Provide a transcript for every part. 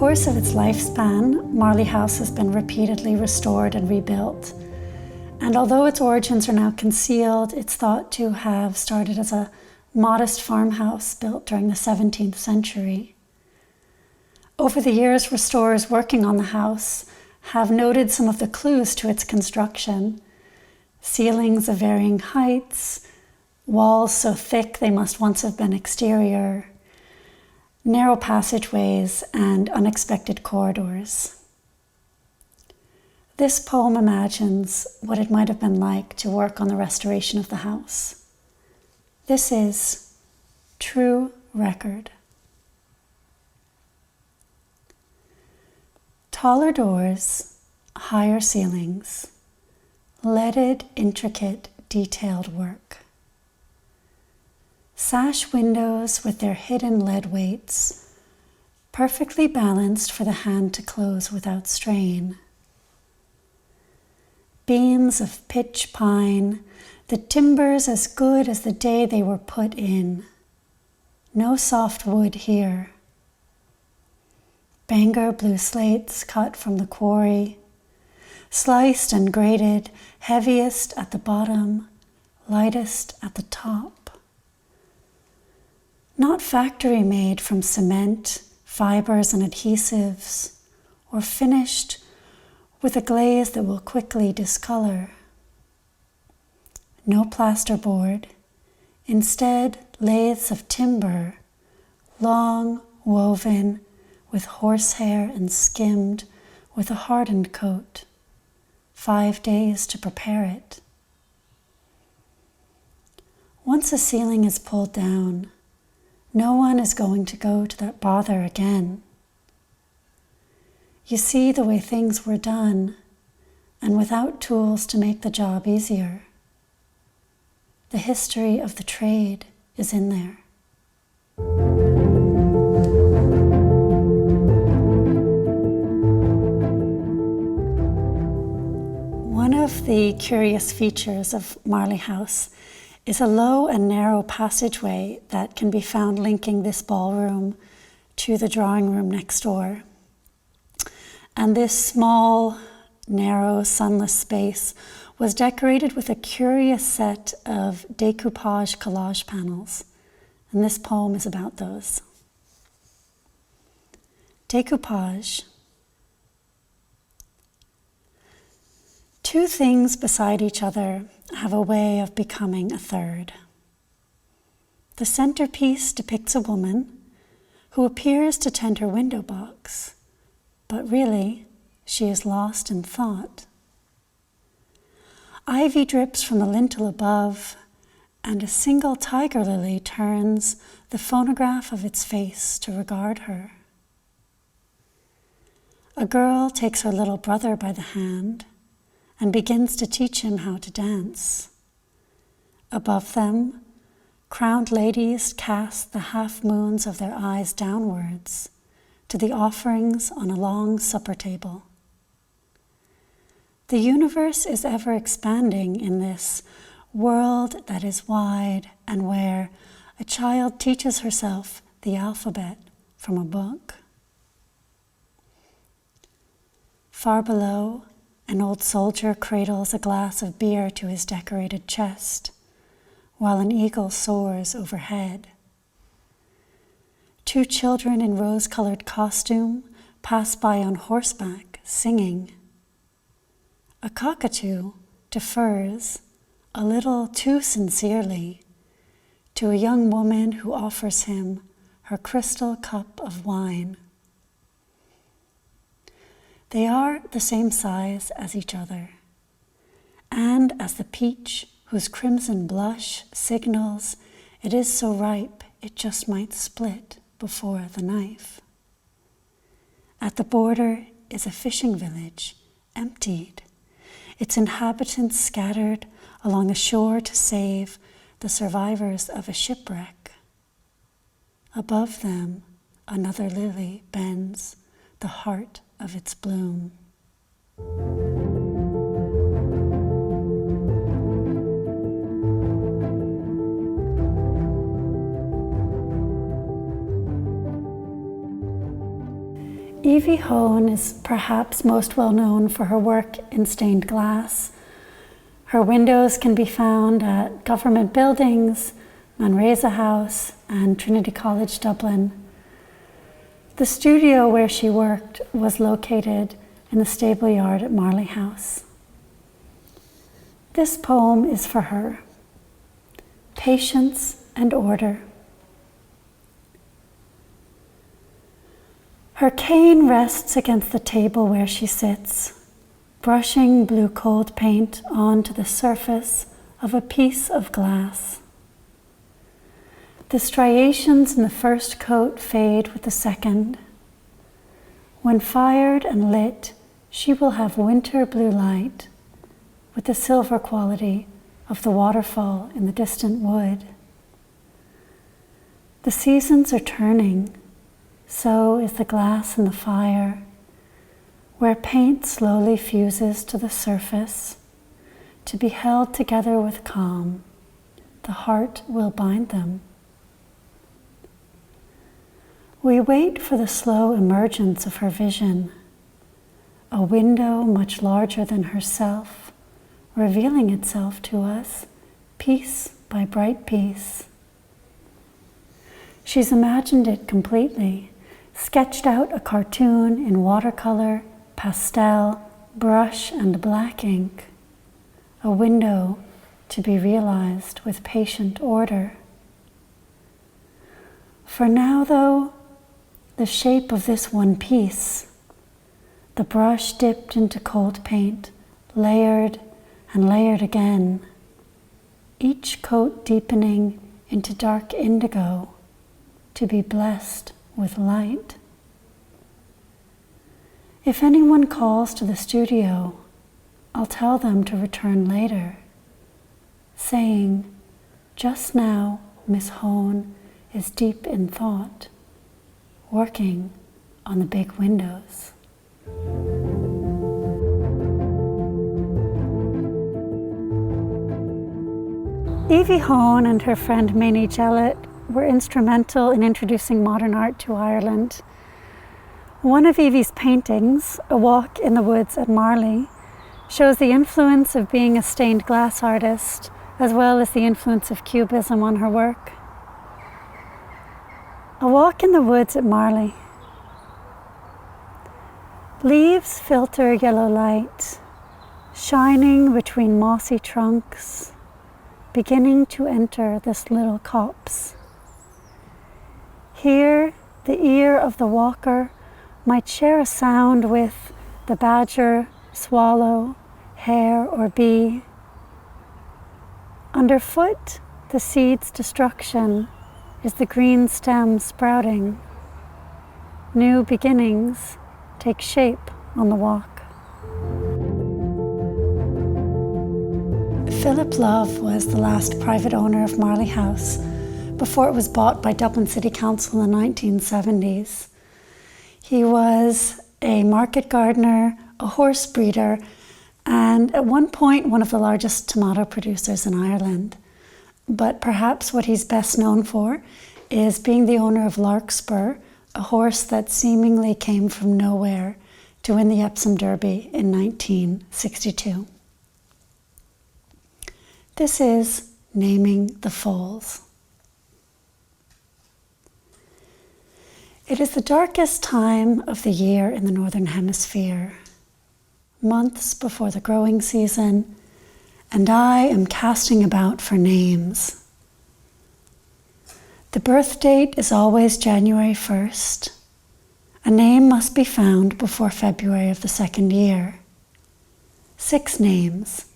course of its lifespan, Marlay House has been repeatedly restored and rebuilt. And although its origins are now concealed, it's thought to have started as a modest farmhouse built during the 17th century. Over the years, restorers working on the house have noted some of the clues to its construction: ceilings of varying heights, walls so thick they must once have been exterior, narrow passageways, and unexpected corridors. This poem imagines what it might have been like to work on the restoration of the house. This is True Record. Taller doors, higher ceilings, leaded, intricate, detailed work. Sash windows with their hidden lead weights, perfectly balanced for the hand to close without strain. Beams of pitch pine, the timbers as good as the day they were put in. No soft wood here. Bangor blue slates cut from the quarry, sliced and grated, heaviest at the bottom, lightest at the top. Not factory made from cement, fibers and adhesives, or finished with a glaze that will quickly discolor. No plasterboard, instead lathes of timber, long, woven, with horsehair and skimmed with a hardened coat. 5 days to prepare it. Once a ceiling is pulled down, no one is going to go to that bother again. You see the way things were done, and without tools to make the job easier. The history of the trade is in there. One of the curious features of Marlay House is a low and narrow passageway that can be found linking this ballroom to the drawing room next door. And this small, narrow, sunless space was decorated with a curious set of découpage collage panels. And this poem is about those. Découpage. Two things beside each other have a way of becoming a third. The centerpiece depicts a woman who appears to tend her window box, but really, she is lost in thought. Ivy drips from the lintel above, and a single tiger lily turns the phonograph of its face to regard her. A girl takes her little brother by the hand and begins to teach him how to dance. Above them, crowned ladies cast the half-moons of their eyes downwards to the offerings on a long supper table. The universe is ever expanding in this world that is wide and where a child teaches herself the alphabet from a book. Far below, an old soldier cradles a glass of beer to his decorated chest, while an eagle soars overhead. Two children in rose-colored costume pass by on horseback, singing. A cockatoo defers, a little too sincerely, to a young woman who offers him her crystal cup of wine. They are the same size as each other, and as the peach whose crimson blush signals it is so ripe it just might split before the knife. At the border is a fishing village, emptied, its inhabitants scattered along the shore to save the survivors of a shipwreck. Above them, another lily bends the heart of its bloom. Evie Hone is perhaps most well known for her work in stained glass. Her windows can be found at government buildings, Marlay House, and Trinity College Dublin. The studio where she worked was located in the stable yard at Marlay House. This poem is for her. Patience and order. Her cane rests against the table where she sits, brushing blue cold paint onto the surface of a piece of glass. The striations in the first coat fade with the second. When fired and lit, she will have winter blue light with the silver quality of the waterfall in the distant wood. The seasons are turning. So is the glass in the fire, where paint slowly fuses to the surface, to be held together with calm. The heart will bind them. We wait for the slow emergence of her vision, a window much larger than herself, revealing itself to us, piece by bright piece. She's imagined it completely, sketched out a cartoon in watercolor, pastel, brush, and black ink, a window to be realized with patient order. For now, though, the shape of this one piece, the brush dipped into cold paint, layered and layered again, each coat deepening into dark indigo, to be blessed with light. If anyone calls to the studio, I'll tell them to return later, saying, just now Miss Hone is deep in thought, working on the big windows. Evie Hone and her friend Mainie Jellett were instrumental in introducing modern art to Ireland. One of Evie's paintings, A Walk in the Woods at Marlay, shows the influence of being a stained glass artist, as well as the influence of Cubism on her work. A Walk in the Woods at Marlay. Leaves filter yellow light, shining between mossy trunks, beginning to enter this little copse. Here, the ear of the walker might share a sound with the badger, swallow, hare, or bee. Underfoot, the seed's destruction is the green stem sprouting. New beginnings take shape on the walk. Philip Love was the last private owner of Marlay House before it was bought by Dublin City Council in the 1970s. He was a market gardener, a horse breeder, and at one point one of the largest tomato producers in Ireland. But perhaps what he's best known for is being the owner of Larkspur, a horse that seemingly came from nowhere to win the Epsom Derby in 1962. This is Naming the Foals. It is the darkest time of the year in the Northern Hemisphere, months before the growing season, and I am casting about for names. The birth date is always January 1st. A name must be found before February of the second year. 6 names,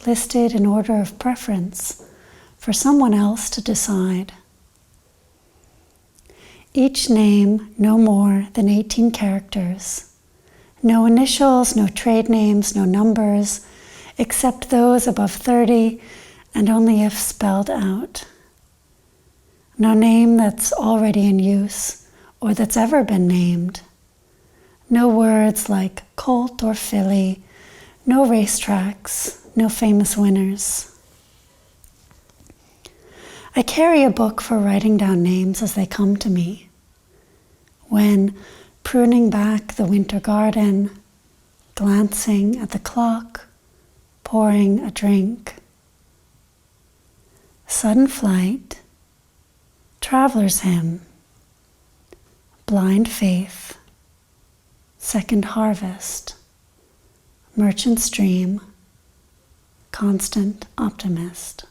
listed in order of preference, for someone else to decide. Each name no more than 18 characters. No initials, no trade names, no numbers, except those above 30, and only if spelled out. No name that's already in use, or that's ever been named. No words like colt or filly, no racetracks, no famous winners. I carry a book for writing down names as they come to me. When pruning back the winter garden, glancing at the clock, pouring a drink. Sudden flight, traveler's hymn, blind faith, second harvest, merchant's dream, constant optimist.